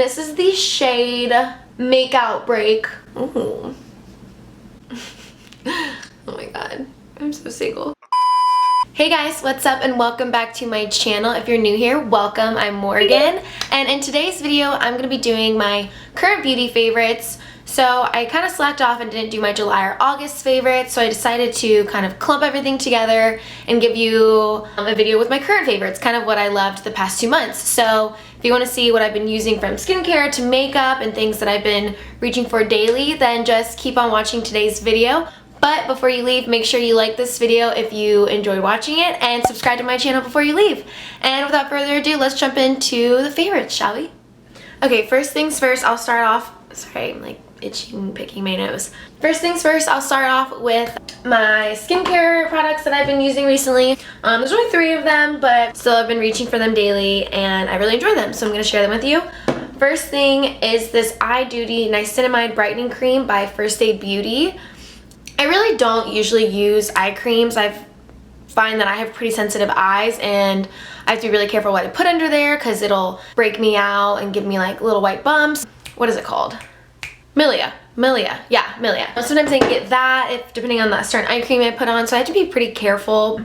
This is the shade Makeout Break. Ooh. Oh my god, I'm so single. Hey guys, what's up and welcome back to my channel. If you're new here, welcome. I'm Morgan, and in today's video I'm going to be doing my current beauty favorites. So I kind of slacked off and didn't do my July or August favorites, so I decided to kind of clump everything together and give you a video with my current favorites, kind of what I loved the past 2 months. So if you want to see what I've been using from skincare to makeup and things that I've been reaching for daily, then just keep on watching today's video. But before you leave, make sure you like this video if you enjoyed watching it and subscribe to my channel before you leave. And without further ado, let's jump into the favorites, shall we? Okay, first things first, I'll start off, sorry, I'm like itching, picking my nose. First things first, I'll start off with my skincare products that I've been using recently. There's only 3 of them, but still I've been reaching for them daily and I really enjoy them, so I'm gonna share them with you. First thing is this iDuty Niacinamide Brightening Cream by First Aid Beauty. I really don't usually use eye creams. I find that I have pretty sensitive eyes and I have to be really careful what I put under there because it'll break me out and give me like little white bumps. What is it called? Milia. Yeah, Milia. Sometimes I can get that depending on the certain eye cream I put on, so I have to be pretty careful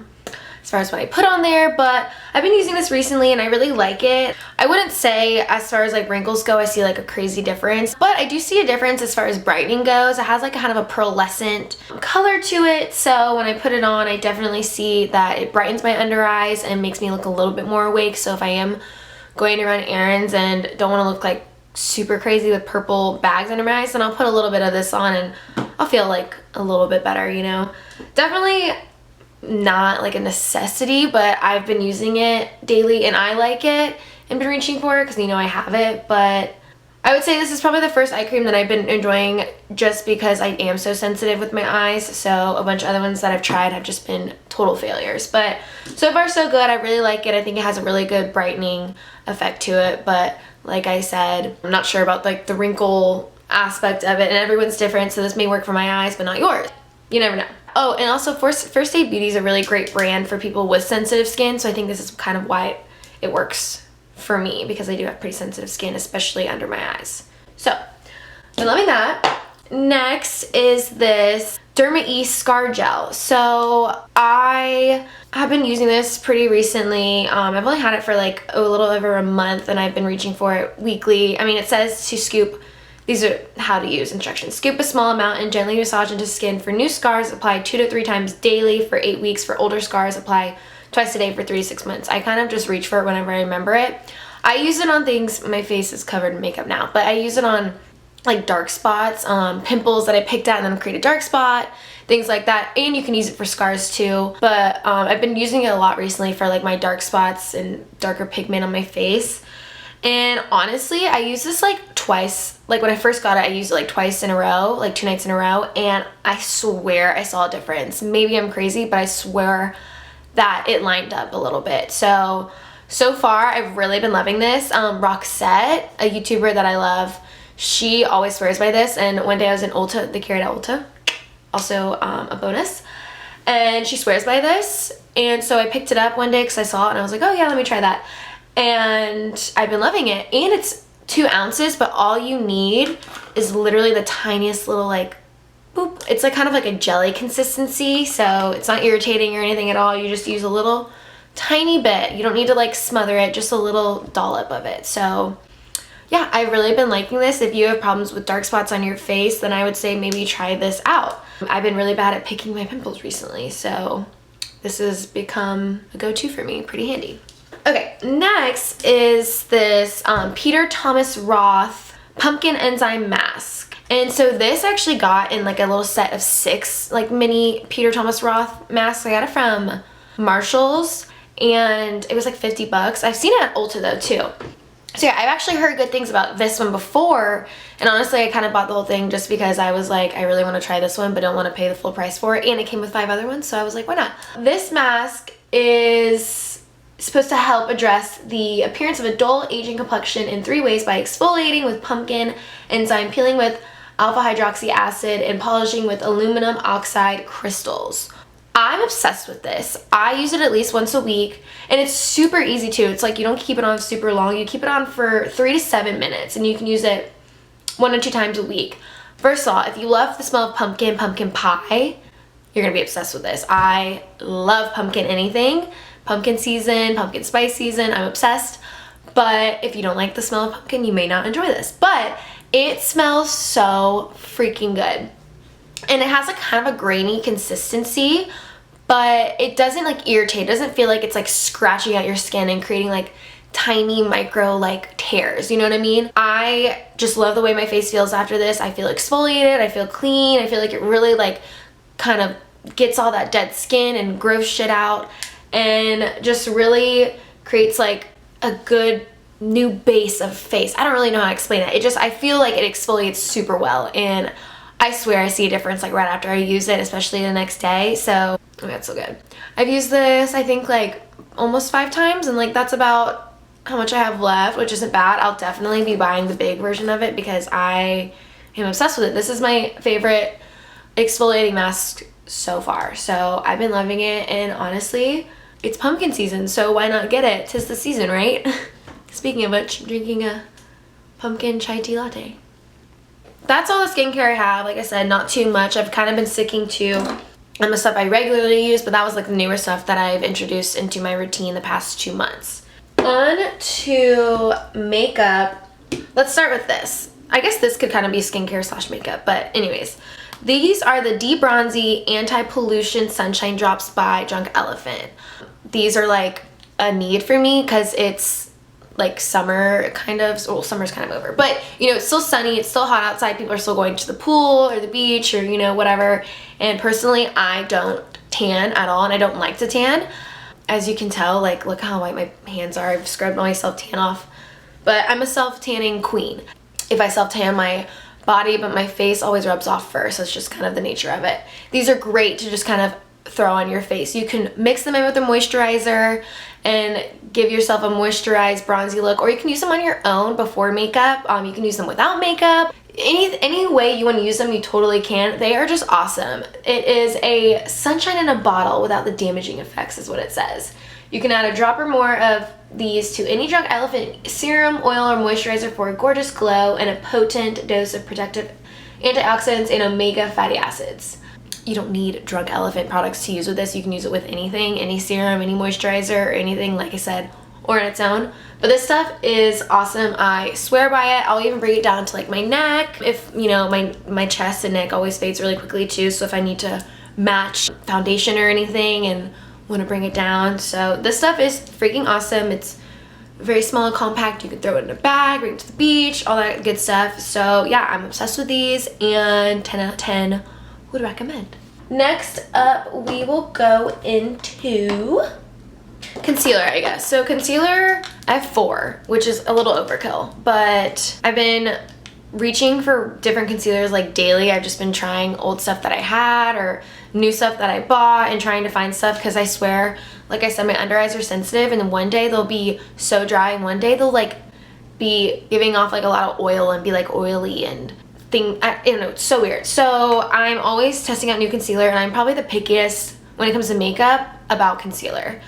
as far as what I put on there, but I've been using this recently and I really like it. I wouldn't say as far as like wrinkles go I see like a crazy difference, but I do see a difference as far as brightening goes. It has like a kind of a pearlescent color to it, so when I put it on I definitely see that it brightens my under eyes and makes me look a little bit more awake. So if I am going to run errands and don't want to look like super crazy with purple bags under my eyes, then I'll put a little bit of this on and I'll feel like a little bit better, you know. Definitely not like a necessity, but I've been using it daily and I like it and been reaching for it because you know I have it. But I would say this is probably the first eye cream that I've been enjoying just because I am so sensitive with my eyes. So a bunch of other ones that I've tried have just been total failures, but so far so good. I really like it. I think it has a really good brightening effect to it, but like I said, I'm not sure about like the wrinkle aspect of it, and everyone's different, so this may work for my eyes but not yours. You never know. Oh, and also First Aid Beauty is a really great brand for people with sensitive skin, so I think this is kind of why it works for me, because I do have pretty sensitive skin, especially under my eyes. So, I'm loving that. Next is this Derma E Scar Gel. So I have been using this pretty recently. I've only had it for like a little over a month and I've been reaching for it weekly. I mean, it says to scoop, these are how to use instructions. Scoop a small amount and gently massage into skin. For new scars, apply 2 to 3 times daily for 8 weeks. For older scars, apply twice a day for 3 to 6 months. I kind of just reach for it whenever I remember it. I use it on things, my face is covered in makeup now, but I use it on like dark spots, pimples that I picked out and then create a dark spot, things like that. And you can use it for scars too, but I've been using it a lot recently for like my dark spots and darker pigment on my face. And honestly, I use this like twice. Like when I first got it, I used it like twice in a row, like 2 nights in a row, and I swear I saw a difference. Maybe I'm crazy, but I swear that it lined up a little bit. So far I've really been loving this. Roxette, a YouTuber that I love, she always swears by this, and one day I was in Ulta, they carried out Ulta, also a bonus, and she swears by this, and so I picked it up one day because I saw it and I was like, oh yeah, let me try that, and I've been loving it. And it's 2 ounces, but all you need is literally the tiniest little like boop. It's like kind of like a jelly consistency, so it's not irritating or anything at all. You just use a little tiny bit. You don't need to like smother it, just a little dollop of it. So yeah, I've really been liking this. If you have problems with dark spots on your face, then I would say maybe try this out. I've been really bad at picking my pimples recently, so this has become a go-to for me. Pretty handy. Okay, next is this Peter Thomas Roth Pumpkin Enzyme Mask. And so this I actually got in like a little set of 6 like mini Peter Thomas Roth masks. I got it from Marshall's and it was like 50 bucks. I've seen it at Ulta though too. So yeah, I've actually heard good things about this one before, and honestly I kind of bought the whole thing just because I was like, I really want to try this one but don't want to pay the full price for it, and it came with 5 other ones, so I was like, why not? This mask is supposed to help address the appearance of a dull aging complexion in 3 ways: by exfoliating with pumpkin enzyme, peeling with alpha hydroxy acid, and polishing with aluminum oxide crystals. I'm obsessed with this. I use it at least once a week, and it's super easy too. It's like you don't keep it on super long. You keep it on for 3 to 7 minutes, and you can use it 1 or 2 times a week. First of all, if you love the smell of pumpkin pie, you're gonna be obsessed with this. I love pumpkin anything. Pumpkin season, pumpkin spice season, I'm obsessed. But if you don't like the smell of pumpkin, you may not enjoy this. But it smells so freaking good. And it has like kind of a grainy consistency, but it doesn't like irritate. It doesn't feel like it's like scratching at your skin and creating like tiny micro like tears, you know what I mean? I just love the way my face feels after this. I feel exfoliated, I feel clean, I feel like it really like kind of gets all that dead skin and gross shit out, and just really creates like a good new base of face. I don't really know how to explain it. I feel like it exfoliates super well, and I swear I see a difference like right after I use it, especially the next day. So, oh, that's so good. I've used this, I think, like almost 5 times, and like that's about how much I have left, which isn't bad. I'll definitely be buying the big version of it because I am obsessed with it. This is my favorite exfoliating mask so far. So I've been loving it, and honestly, it's pumpkin season, so why not get it? 'Tis the season, right? Speaking of which, I'm drinking a pumpkin chai tea latte. That's all the skincare I have. Like I said, not too much. I've kind of been sticking to the stuff I regularly use, but that was like the newer stuff that I've introduced into my routine the past 2 months. On to makeup. Let's start with this. I guess this could kind of be skincare slash makeup, but anyways. These are the Debronzi Anti-Pollution Sunshine Drops by Drunk Elephant. These are like a need for me because it's like summer kind of, well, summer's kind of over, but you know, it's still sunny, it's still hot outside, people are still going to the pool or the beach or, you know, whatever. And personally, I don't tan at all, and I don't like to tan. As you can tell, like, look how white my hands are. I've scrubbed my self-tan off, but I'm a self-tanning queen. If I self-tan my body, but my face always rubs off first. That's just kind of the nature of it. These are great to just kind of throw on your face. You can mix them in with a moisturizer and give yourself a moisturized bronzy look, or you can use them on your own before makeup. You can use them without makeup. Any way you want to use them, you totally can. They are just awesome. It is a sunshine in a bottle without the damaging effects, is what it says. You can add a drop or more of these to any Drunk Elephant serum, oil, or moisturizer for a gorgeous glow and a potent dose of protective antioxidants and omega fatty acids. You don't need Drunk Elephant products to use with this. You can use it with anything, any serum, any moisturizer, or anything, like I said, or on its own. But this stuff is awesome. I swear by it. I'll even bring it down to like my neck. If, you know, my chest and neck always fades really quickly too. So if I need to match foundation or anything and want to bring it down. So this stuff is freaking awesome. It's very small and compact. You can throw it in a bag, bring it to the beach, all that good stuff. So yeah, I'm obsessed with these, and 10 out of 10 would recommend. Next up, we will go into concealer, I guess. So concealer, I have 4, which is a little overkill, but I've been reaching for different concealers like daily. I've just been trying old stuff that I had or new stuff that I bought and trying to find stuff, because I swear, like I said, my under eyes are sensitive, and then one day they'll be so dry and one day they'll like be giving off like a lot of oil and be like oily and I don't know, it's so weird. So I'm always testing out new concealer, and I'm probably the pickiest when it comes to makeup about concealer.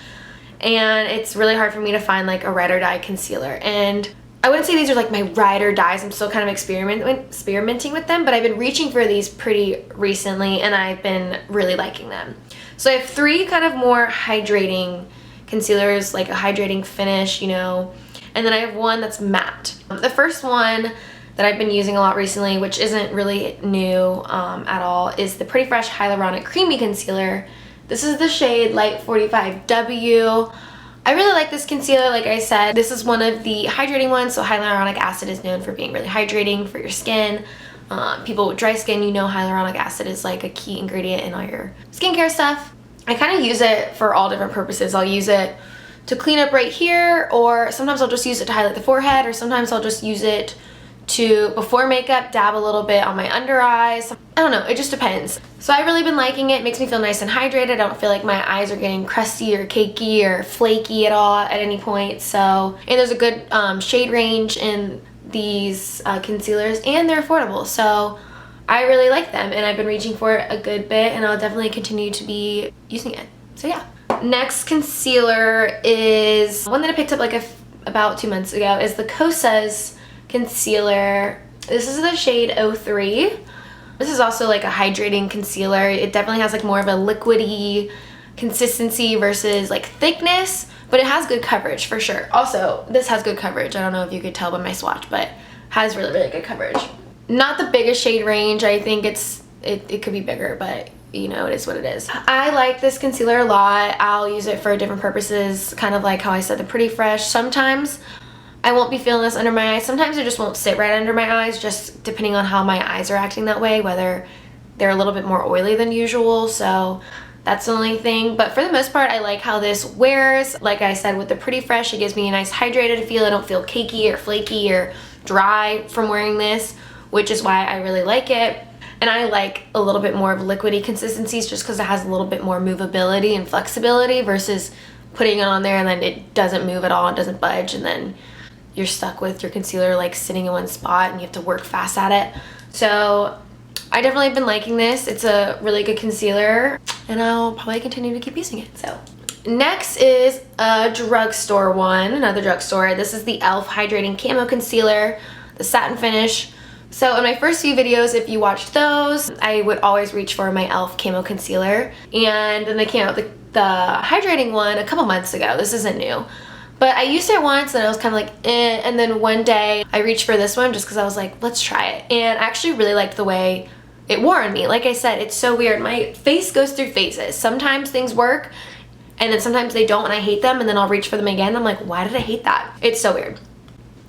And it's really hard for me to find like a ride or die concealer. And I wouldn't say these are like my ride or dies. I'm still kind of experimenting with them, but I've been reaching for these pretty recently, and I've been really liking them. So I have 3 kind of more hydrating concealers, like a hydrating finish, you know, and then I have 1 that's matte. The first one that I've been using a lot recently, which isn't really new at all, is the Pretty Fresh Hyaluronic Creamy Concealer. This is the shade Light 45W. I really like this concealer. Like I said, this is one of the hydrating ones, so hyaluronic acid is known for being really hydrating for your skin. People with dry skin, you know hyaluronic acid is like a key ingredient in all your skincare stuff. I kind of use it for all different purposes. I'll use it to clean up right here, or sometimes I'll just use it to highlight the forehead, or sometimes I'll just use it to, before makeup, dab a little bit on my under eyes. I don't know, it just depends. So I've really been liking it. It makes me feel nice and hydrated. I don't feel like my eyes are getting crusty or cakey or flaky at all at any point. So, and there's a good shade range in these concealers, and they're affordable. So I really like them, and I've been reaching for it a good bit, and I'll definitely continue to be using it. So yeah. Next concealer is one that I picked up like about 2 months ago, is the Kosas concealer. This is the shade 03. This is also like a hydrating concealer. It definitely has like more of a liquidy consistency versus like thickness, but it has good coverage for sure. Also, this has good coverage. I don't know if you could tell by my swatch, but has really, really good coverage. Not the biggest shade range. I think it could be bigger, but you know, it is what it is. I like this concealer a lot. I'll use it for different purposes, kind of like how I said the Pretty Fresh. Sometimes I won't be feeling this under my eyes. Sometimes it just won't sit right under my eyes, just depending on how my eyes are acting that way, whether they're a little bit more oily than usual. So that's the only thing. But for the most part, I like how this wears. Like I said, with the Pretty Fresh, it gives me a nice hydrated feel. I don't feel cakey or flaky or dry from wearing this, which is why I really like it. And I like a little bit more of liquidy consistencies just because it has a little bit more movability and flexibility versus putting it on there and then it doesn't move at all and doesn't budge, and then you're stuck with your concealer like sitting in one spot and you have to work fast at it. So I definitely have been liking this. It's a really good concealer, and I'll probably continue to keep using it. So next is a drugstore one, another drugstore. This is the e.l.f. Hydrating Camo Concealer, the satin finish. So in my first few videos, if you watched those, I would always reach for my e.l.f. Camo Concealer, and then they came out with the hydrating one a couple months ago. This isn't new. But I used it once and I was kind of like, eh, and then one day I reached for this one just because I was like, let's try it. And I actually really liked the way it wore on me. Like I said, it's so weird. My face goes through phases. Sometimes things work and then sometimes they don't and I hate them, and then I'll reach for them again. I'm like, why did I hate that? It's so weird.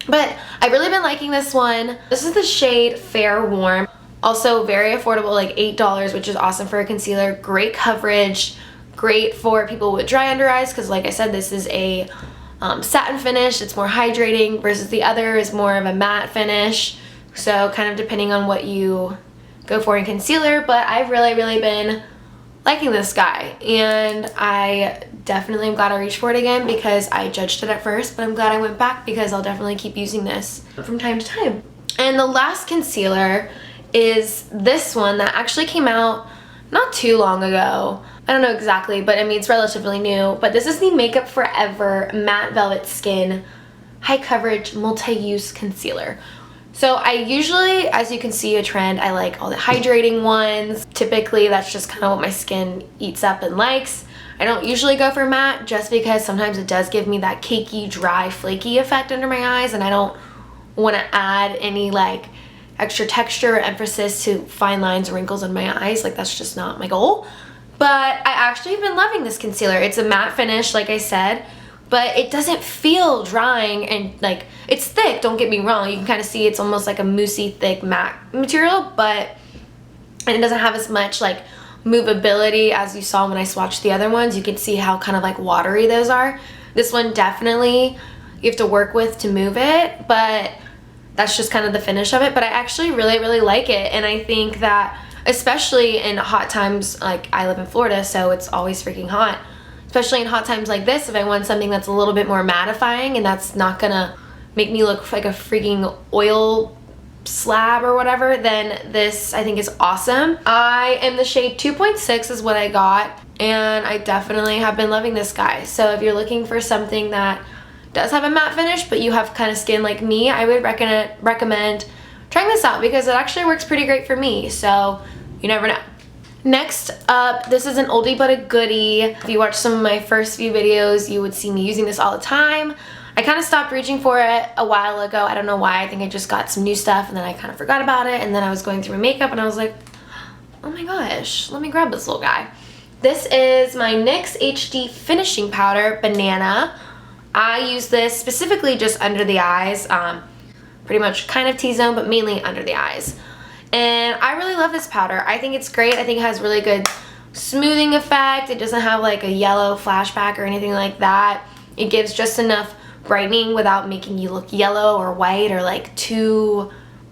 But I've really been liking this one. This is the shade Fair Warm. Also very affordable, like $8, which is awesome for a concealer. Great coverage, great for people with dry under eyes because like I said, this is a satin finish. It's more hydrating versus the other is more of a matte finish. So kind of depending on what you go for in concealer, but I've really, really been liking this guy, and I definitely am glad I reached for it again because I judged it at first, but I'm glad I went back because I'll definitely keep using this from time to time. And the last concealer is this one that actually came out not too long ago. I don't know exactly, but I mean, it's relatively new, but this is the Makeup Forever Matte Velvet Skin High Coverage Multi-Use Concealer. So I usually, as you can see, a trend, I like all the hydrating ones. Typically, that's just kind of what my skin eats up and likes. I don't usually go for matte just because sometimes it does give me that cakey, dry, flaky effect under my eyes, and I don't want to add any like extra texture or emphasis to fine lines or wrinkles in my eyes. Like, that's just not my goal. But I actually have been loving this concealer. It's a matte finish, like I said, but it doesn't feel drying, and like, it's thick, don't get me wrong. You can kind of see it's almost like a moussey thick matte material, but and it doesn't have as much like movability as you saw when I swatched the other ones. You can see how kind of like watery those are. This one definitely you have to work with to move it, but that's just kind of the finish of it. But I actually really, really like it, and I think that especially in hot times, like I live in Florida, so it's always freaking hot. Especially in hot times like this, if I want something that's a little bit more mattifying and that's not gonna make me look like a freaking oil slab or whatever, then this I think is awesome. I am the shade 2.6 is what I got, and I definitely have been loving this guy. So if you're looking for something that does have a matte finish but you have kind of skin like me, I would recommend trying this out because it actually works pretty great for me, so you never know. Next up, this is an oldie but a goodie. If you watch some of my first few videos, you would see me using this all the time. I kind of stopped reaching for it a while ago. I don't know why. I think I just got some new stuff and then I kind of forgot about it, and then I was going through my makeup and I was like, oh my gosh, let me grab this little guy. This is my NYX HD Finishing Powder Banana. I use this specifically just under the eyes, pretty much kind of T-zone, but mainly under the eyes. And I really love this powder. I think it's great. I think it has really good smoothing effect. It doesn't have like a yellow flashback or anything like that. It gives just enough brightening without making you look yellow or white or like too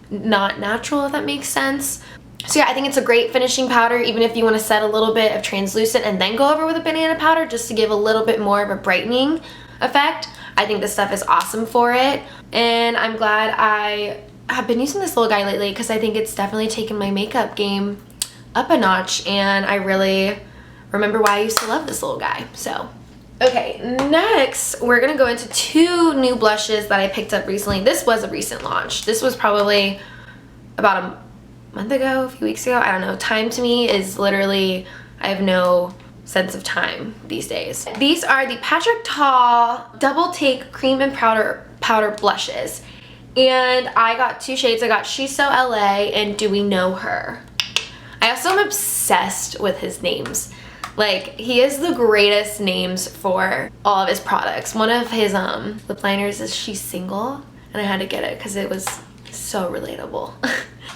not natural, if that makes sense. So yeah, I think it's a great finishing powder, even if you want to set a little bit of translucent and then go over with a banana powder just to give a little bit more of a brightening effect. I think this stuff is awesome for it, and I'm glad I have been using this little guy lately because I think it's definitely taken my makeup game up a notch, and I really remember why I used to love this little guy. So, okay, next we're gonna go into 2 new blushes that I picked up recently. This was a recent launch. This was probably about a month ago, a few weeks ago. I don't know. Time to me is literally, I have no sense of time these days. These are the Patrick Ta Double Take Cream and Powder blushes. And I got 2 shades. I got She's So LA and Do We Know Her. I also am obsessed with his names. Like, he has the greatest names for all of his products. One of his lip liners is She's Single, and I had to get it because it was so relatable.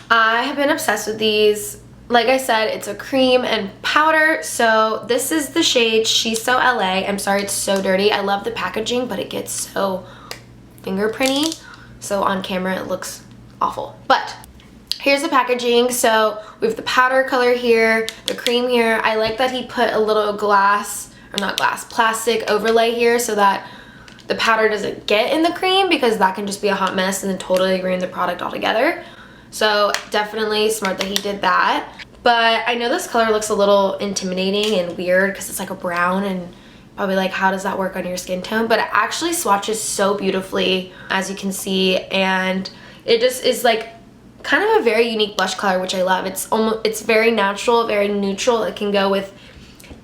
I have been obsessed with these. Like I said, it's a cream and powder. So this is the shade She's So LA. I'm sorry it's so dirty. I love the packaging, but it gets so fingerprinty. So on camera it looks awful. But here's the packaging. So we have the powder color here, the cream here. I like that he put a little plastic overlay here so that the powder doesn't get in the cream, because that can just be a hot mess and then totally ruin the product altogether. So definitely smart that he did that. But I know this color looks a little intimidating and weird because it's like a brown, and probably like, how does that work on your skin tone? But it actually swatches so beautifully, as you can see, and it just is like kind of a very unique blush color, which I love. It's very natural, very neutral. It can go with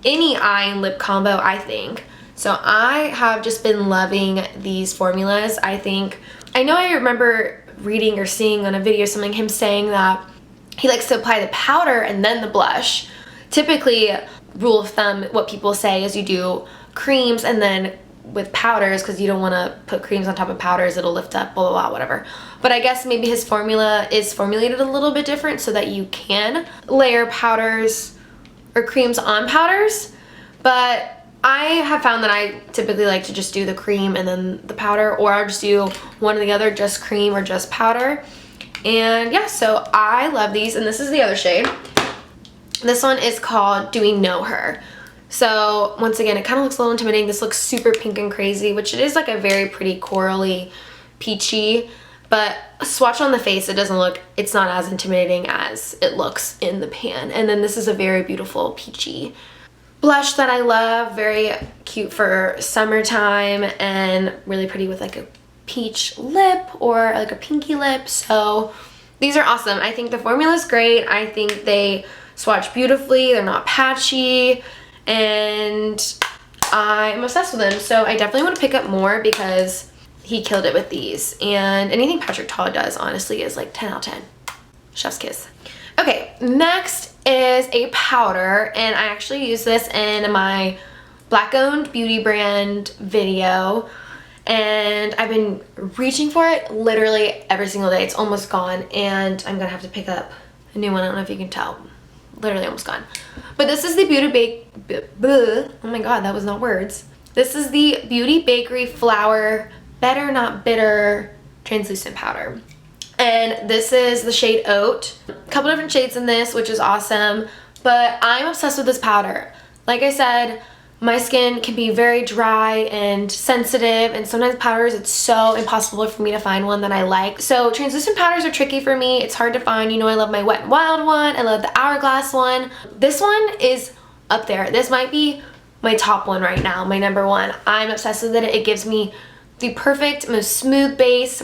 any eye and lip combo, I think. So I have just been loving these formulas. I remember reading or seeing on a video something, him saying that he likes to apply the powder and then the blush. Typically, rule of thumb, what people say is you do creams and then with powders, because you don't want to put creams on top of powders, it'll lift up, blah, blah, blah, whatever. But I guess maybe his formula is formulated a little bit different so that you can layer powders or creams on powders. But I have found that I typically like to just do the cream and then the powder, or I'll just do one or the other, just cream or just powder. And yeah, so I love these, and this is the other shade. This one is called Do We Know Her. So once again, it kind of looks a little intimidating. This looks super pink and crazy, which it is like a very pretty corally, peachy, but swatch on the face, it's not as intimidating as it looks in the pan. And then this is a very beautiful peachy blush that I love, very cute for summertime and really pretty with like a peach lip or like a pinky lip. So these are awesome. I think the formula is great. I think they swatch beautifully. They're not patchy, and I'm obsessed with them. So I definitely want to pick up more because he killed it with these. And anything Patrick Ta does, honestly, is like 10 out of 10. Chef's kiss. Okay, next is a powder, and I actually use this in my Black-owned beauty brand video, and I've been reaching for it literally every single day. It's almost gone, and I'm gonna have to pick up a new one. I don't know if you can tell. Literally almost gone. But this is the oh my god, that was not words. This is the Beauty Bakery Flour Better Not Bitter translucent powder. And this is the shade Oat. A couple different shades in this, which is awesome. But I'm obsessed with this powder. Like I said, my skin can be very dry and sensitive, and sometimes powders, it's so impossible for me to find one that I like. So translucent powders are tricky for me. It's hard to find. You know, I love my Wet n Wild one. I love the Hourglass one. This one is up there. This might be my top one right now, my number one. I'm obsessed with it. It gives me the perfect, most smooth base.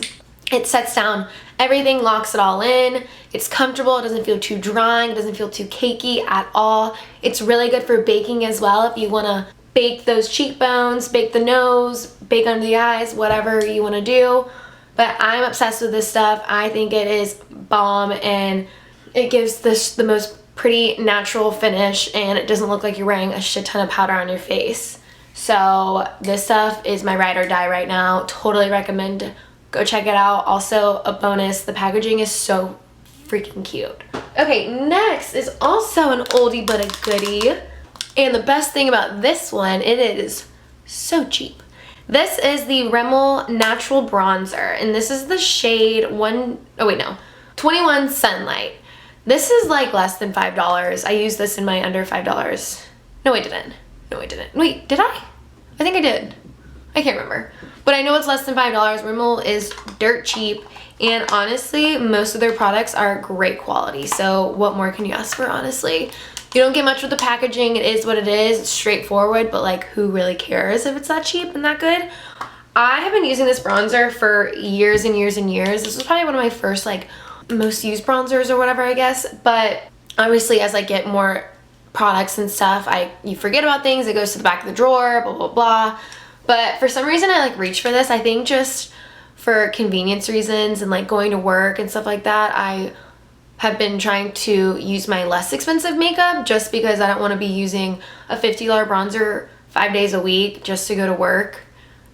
It sets down everything, locks it all in. It's comfortable. It doesn't feel too drying. It doesn't feel too cakey at all. It's really good for baking as well. If you want to bake those cheekbones, bake the nose, bake under the eyes, whatever you want to do. But I'm obsessed with this stuff. I think it is bomb, and it gives this the most pretty natural finish, and it doesn't look like you're wearing a shit ton of powder on your face. So this stuff is my ride or die right now. Totally recommend. Go check it out. Also, a bonus, the packaging is so freaking cute. Okay, next is also an oldie but a goodie. And the best thing about this one, it is so cheap. This is the Rimmel Natural Bronzer, and this is the shade 21 Sunlight. This is like less than $5. I used this in my under $5. No, I didn't. No, I didn't. Wait, did I? I think I did. I can't remember. But I know it's less than $5. Rimmel is dirt cheap, And honestly, most of their products are great quality. So what more can you ask for, honestly? You don't get much with the packaging. It is what it is. It's straightforward, but like who really cares if it's that cheap and that good? I have been using this bronzer for years and years and years. This was probably one of my first like most used bronzers or whatever, I guess. But obviously as I get more products and stuff, you forget about things. It goes to the back of the drawer, blah, blah, blah. But for some reason I like reach for this. I think just for convenience reasons and like going to work and stuff like that, I have been trying to use my less expensive makeup just because I don't want to be using a $50 bronzer 5 days a week just to go to work.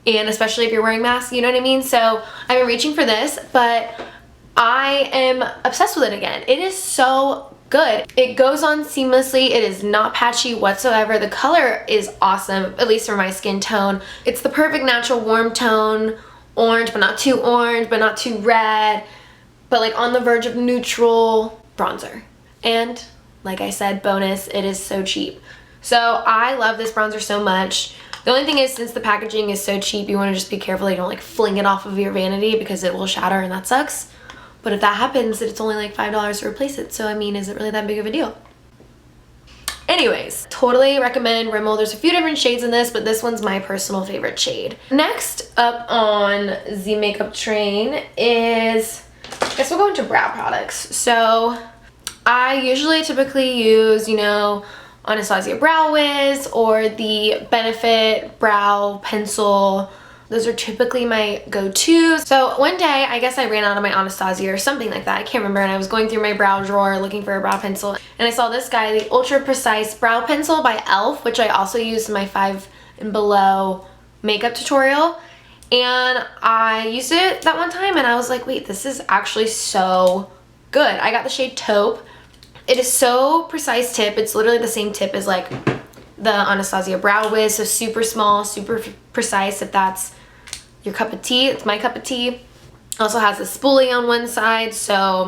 And especially if you're wearing masks, you know what I mean? So I've been reaching for this, but I am obsessed with it again. It is so good. It goes on seamlessly. It is not patchy whatsoever. The color is awesome, at least for my skin tone. It's the perfect natural warm tone, orange, but not too orange, but not too red, but like on the verge of neutral bronzer. And like I said, bonus, it is so cheap. So I love this bronzer so much. The only thing is, since the packaging is so cheap, you want to just be careful that you don't like fling it off of your vanity because it will shatter and that sucks. But if that happens, it's only like $5 to replace it. So I mean, is it really that big of a deal? Anyways, totally recommend Rimmel. There's a few different shades in this, but this one's my personal favorite shade. Next up on the makeup train is, I guess we'll go into brow products. So I typically use, you know, Anastasia Brow Wiz or the Benefit Brow Pencil. Those are typically my go-tos. So one day, I guess I ran out of my Anastasia or something like that. I can't remember. And I was going through my brow drawer looking for a brow pencil. And I saw this guy, the Ultra Precise Brow Pencil by e.l.f., which I also used in my 5 and Below makeup tutorial. And I used it that one time and I was like, wait, this is actually so good. I got the shade Taupe. It is so precise tip. It's literally the same tip as like the Anastasia Brow Wiz. So super small, super precise if that's your cup of tea. It's my cup of tea. Also has a spoolie on one side. So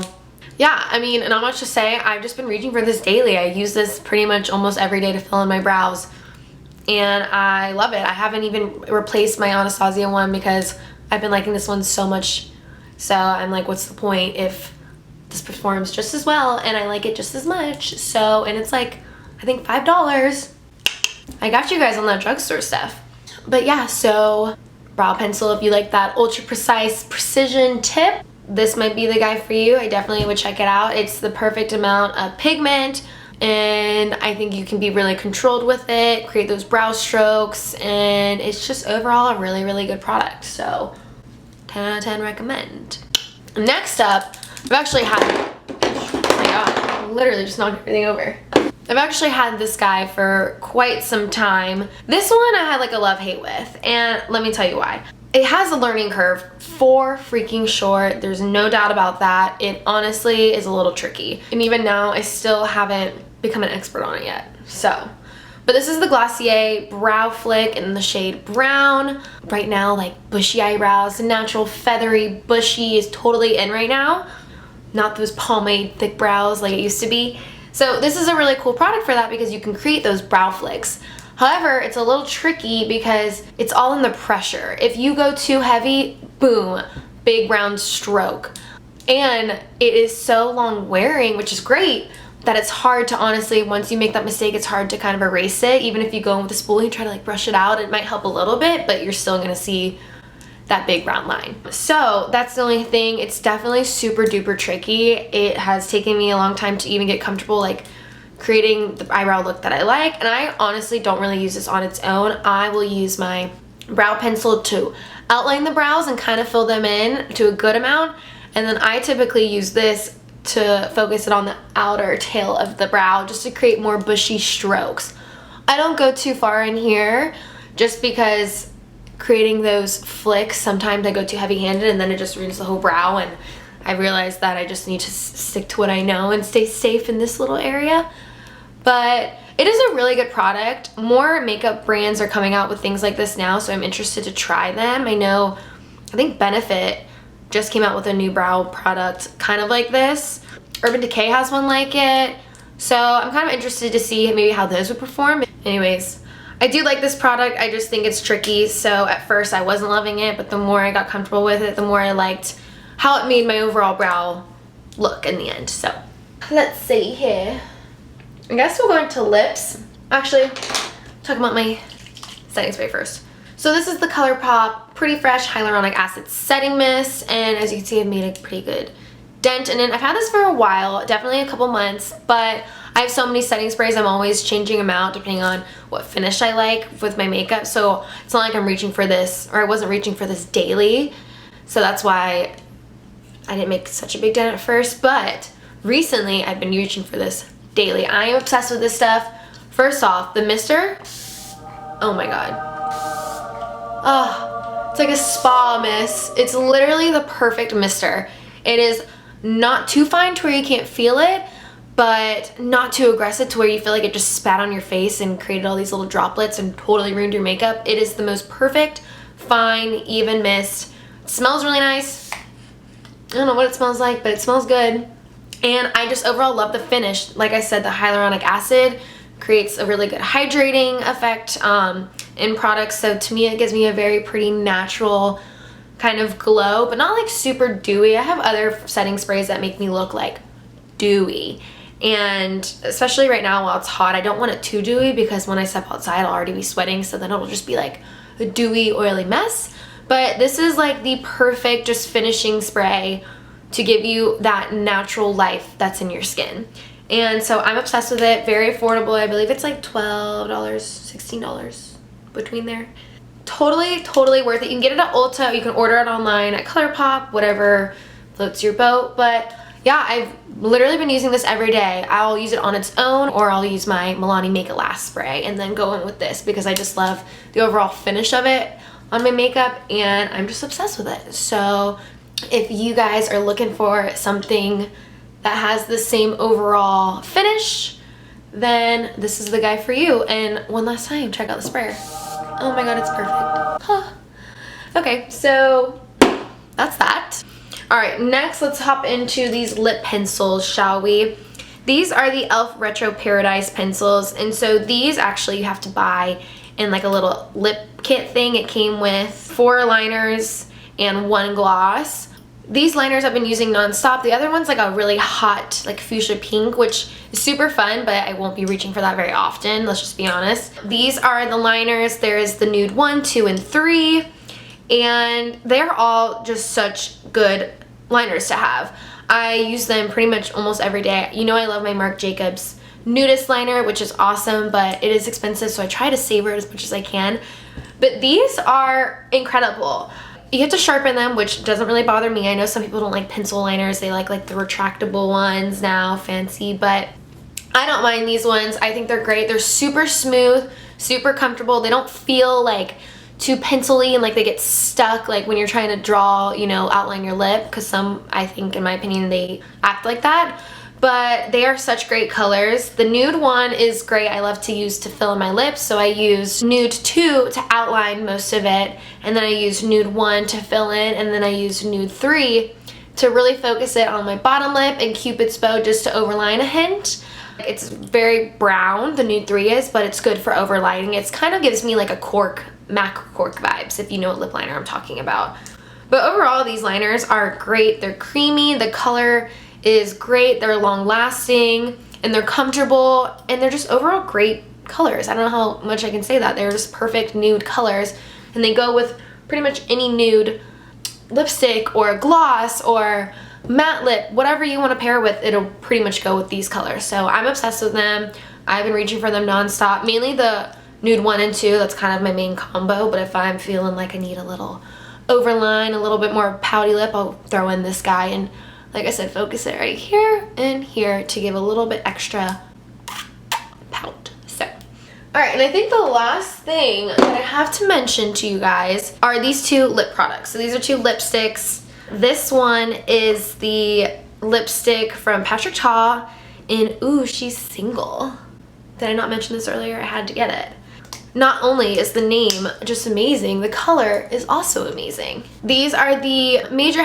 yeah, I mean, not much to say. I've just been reaching for this daily. I use this pretty much almost every day to fill in my brows. And I love it. I haven't even replaced my Anastasia one because I've been liking this one so much. So I'm like, what's the point if this performs just as well and I like it just as much? So, and it's like, I think $5. I got you guys on that drugstore stuff. But yeah, so brow pencil, if you like that ultra precise precision tip, this might be the guy for you. I definitely would check it out. It's the perfect amount of pigment and I think you can be really controlled with it, create those brow strokes, and it's just overall a really, really good product. So 10 out of 10 recommend. Next up, I've actually had, oh my god, I literally just knocked everything over. I've actually had this guy for quite some time. This one I had like a love-hate with, and let me tell you why. It has a learning curve for freaking sure. There's no doubt about that. It honestly is a little tricky. And even now, I still haven't become an expert on it yet. So, but this is the Glossier Brow Flick in the shade Brown. Right now, like bushy eyebrows, natural feathery bushy is totally in right now. Not those pomade thick brows like it used to be. So this is a really cool product for that because you can create those brow flicks. However, it's a little tricky because it's all in the pressure. If you go too heavy, boom, big round stroke. And it is so long wearing, which is great, that it's hard to honestly, once you make that mistake, it's hard to kind of erase it. Even if you go in with a spoolie and try to like brush it out, it might help a little bit, but you're still gonna see that big round line. So that's the only thing. It's definitely super duper tricky. It has taken me a long time to even get comfortable like creating the eyebrow look that I like, and I honestly don't really use this on its own. I will use my brow pencil to outline the brows and kind of fill them in to a good amount, and then I typically use this to focus it on the outer tail of the brow just to create more bushy strokes. I don't go too far in here just because creating those flicks, sometimes I go too heavy-handed and then it just ruins the whole brow, and I realized that I just need to stick to what I know and stay safe in this little area. But it is a really good product. More makeup brands are coming out with things like this now, so I'm interested to try them. I think Benefit just came out with a new brow product kind of like this. Urban Decay has one like it. So I'm kind of interested to see maybe how those would perform. Anyways, I do like this product. I just think it's tricky. So at first I wasn't loving it, but the more I got comfortable with it, the more I liked how it made my overall brow look in the end. So let's see here. I guess we'll go into lips. Actually, talk about my setting spray first. So this is the ColourPop Pretty Fresh Hyaluronic Acid Setting Mist, and as you can see, I've made a pretty good dent in it. I've had this for a while, definitely a couple months, but I have so many setting sprays, I'm always changing them out depending on what finish I like with my makeup. So it's not like I'm reaching for this, or I wasn't reaching for this daily. So that's why I didn't make such a big dent at first, but recently I've been reaching for this daily. I am obsessed with this stuff. First off, the mister, oh my god. Oh, it's like a spa mist. It's literally the perfect mister. It is not too fine to where you can't feel it, but not too aggressive to where you feel like it just spat on your face and created all these little droplets and totally ruined your makeup. It is the most perfect, fine, even mist. It smells really nice. I don't know what it smells like, but it smells good. And I just overall love the finish. Like I said, the hyaluronic acid creates a really good hydrating effect in products. So to me, it gives me a very pretty natural kind of glow, but not like super dewy. I have other setting sprays that make me look like dewy. And especially right now while it's hot, I don't want it too dewy because when I step outside, I'll already be sweating. So then it'll just be like a dewy, oily mess. But this is like the perfect just finishing spray to give you that natural life that's in your skin. And so I'm obsessed with it. Very affordable. I believe it's like $12, $16 between there. Totally worth it. You can get it at Ulta. You can order it online at ColourPop, whatever floats your boat. But yeah, I've literally been using this every day. I'll use it on its own, or I'll use my Milani Make It Last spray and then go in with this because I just love the overall finish of it on my makeup, and I'm just obsessed with it. So if you guys are looking for something that has the same overall finish, then this is the guy for you. And one last time, check out the sprayer. Oh my god, it's perfect. Huh. Okay, so that's that. All right, next let's hop into these lip pencils, shall we? These are the e.l.f. Retro Paradise pencils, and so these actually you have to buy in like a little lip kit thing. It came with 4 liners and 1 gloss. These liners I've been using nonstop. The other one's like a really hot like fuchsia pink, which is super fun, but I won't be reaching for that very often, let's just be honest. These are the liners. There is the nude 1, 2, and 3, and they're all just such good liners to have. I use them pretty much almost every day. You know I love my Marc Jacobs nudist liner, which is awesome, but it is expensive, so I try to savor it as much as I can. But these are incredible. You have to sharpen them, which doesn't really bother me. I know some people don't like pencil liners. They like the retractable ones now, fancy, but I don't mind these ones. I think they're great. They're super smooth, super comfortable. They don't feel like too pencil-y and like they get stuck like when you're trying to draw, you know, outline your lip, because some, I think in my opinion, they act like that. But they are such great colors. The nude 1 is great. I love to use to fill in my lips, so I use nude 2 to outline most of it, and then I use nude 1 to fill in, and then I use nude 3 to really focus it on my bottom lip and Cupid's bow just to overline a hint. It's very brown, the nude 3 is, but it's good for overlining. It kind of gives me like a cork, MAC cork vibes, if you know what lip liner I'm talking about. But overall, these liners are great. They're creamy, the color is great, they're long lasting, and they're comfortable, and they're just overall great colors. I don't know how much I can say that. They're just perfect nude colors, and they go with pretty much any nude lipstick or gloss or matte lip, whatever you want to pair with, it'll pretty much go with these colors. So I'm obsessed with them. I've been reaching for them nonstop, mainly the nude 1 and 2. That's kind of my main combo, but if I'm feeling like I need a little overline, a little bit more pouty lip, I'll throw in this guy, and like I said, focus it right here and here to give a little bit extra pout. So, all right, and I think the last thing that I have to mention to you guys are these 2 lip products. So these are 2 lipsticks. This one is the lipstick from Patrick Ta in Ooh, She's Single. Did I not mention this earlier? I had to get it. Not only is the name just amazing, the color is also amazing. These are the Major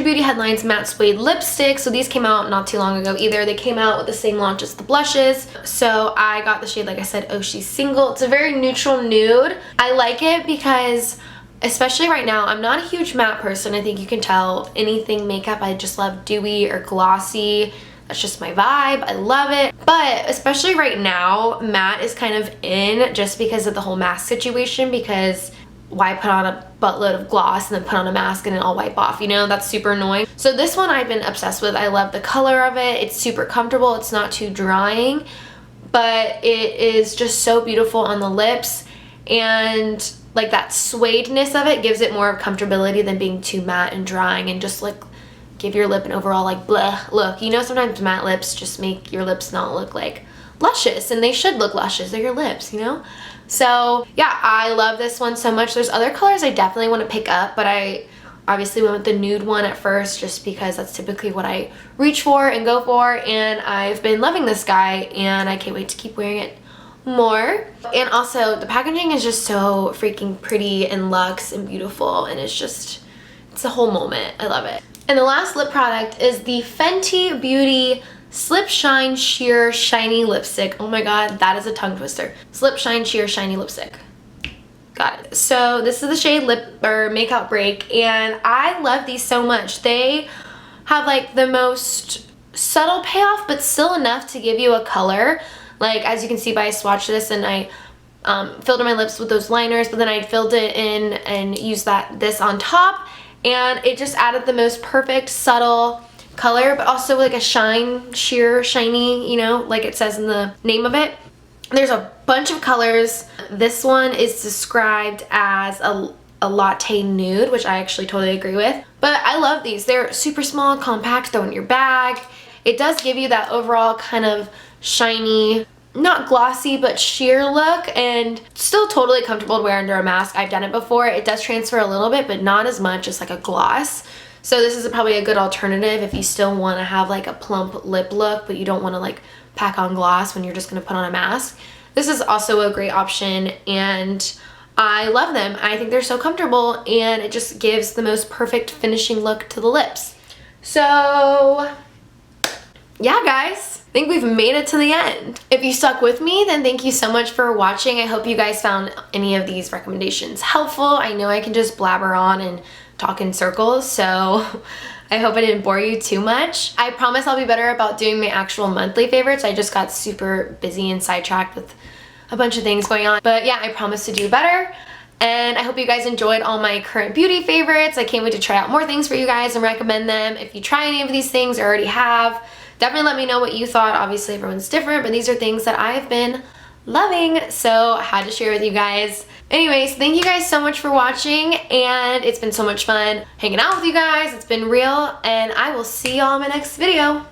Beauty Headlines Matte Suede Lipstick. So these came out not too long ago either. They came out with the same launch as the blushes. So I got the shade, like I said, Oh She's Single. It's a very neutral nude. I like it because especially right now. I'm not a huge matte person. I think you can tell. Anything makeup, I just love dewy or glossy. That's just my vibe. I love it. But especially right now, matte is kind of in just because of the whole mask situation, because why put on a buttload of gloss and then put on a mask and then all wipe off, you know? That's super annoying. So this one I've been obsessed with. I love the color of it. It's super comfortable. It's not too drying, but it is just so beautiful on the lips, and like that suedeness of it gives it more comfortability than being too matte and drying and just like give your lip an overall like bleh look. You know, sometimes matte lips just make your lips not look like luscious, and they should look luscious. They're your lips, you know? So yeah, I love this one so much. There's other colors I definitely want to pick up, but I obviously went with the nude one at first just because that's typically what I reach for and go for, and I've been loving this guy and I can't wait to keep wearing it more. And also the packaging is just so freaking pretty and luxe and beautiful, and it's a whole moment. I love it. And the last lip product is the Fenty Beauty Slip Shine Sheer Shiny Lipstick. Oh my god, that is a tongue twister. Slip Shine Sheer Shiny Lipstick. Got it. So this is the shade Lip or Makeout Break, and I love these so much. They have like the most subtle payoff, but still enough to give you a color. Like, as you can see by I swatched this and I filled in my lips with those liners, but then I filled it in and used this on top, and it just added the most perfect subtle color, but also like a shine, sheer, shiny, you know, like it says in the name of it. There's a bunch of colors. This one is described as a latte nude, which I actually totally agree with. But I love these. They're super small, compact, throw in your bag. It does give you that overall kind of shiny, not glossy, but sheer look, and still totally comfortable to wear under a mask. I've done it before. It does transfer a little bit, but not as much as like a gloss. So this is probably a good alternative if you still want to have like a plump lip look, but you don't want to like pack on gloss when you're just going to put on a mask. This is also a great option, and I love them. I think they're so comfortable, and it just gives the most perfect finishing look to the lips. So yeah, guys, I think we've made it to the end. If you stuck with me, then thank you so much for watching. I hope you guys found any of these recommendations helpful. I know I can just blabber on and talk in circles, so I hope I didn't bore you too much. I promise I'll be better about doing my actual monthly favorites. I just got super busy and sidetracked with a bunch of things going on. But yeah, I promise to do better. And I hope you guys enjoyed all my current beauty favorites. I can't wait to try out more things for you guys and recommend them. If you try any of these things or already have, definitely let me know what you thought. Obviously everyone's different, but these are things that I've been loving, so I had to share with you guys. Anyways, thank you guys so much for watching, and it's been so much fun hanging out with you guys. It's been real, and I will see y'all in my next video.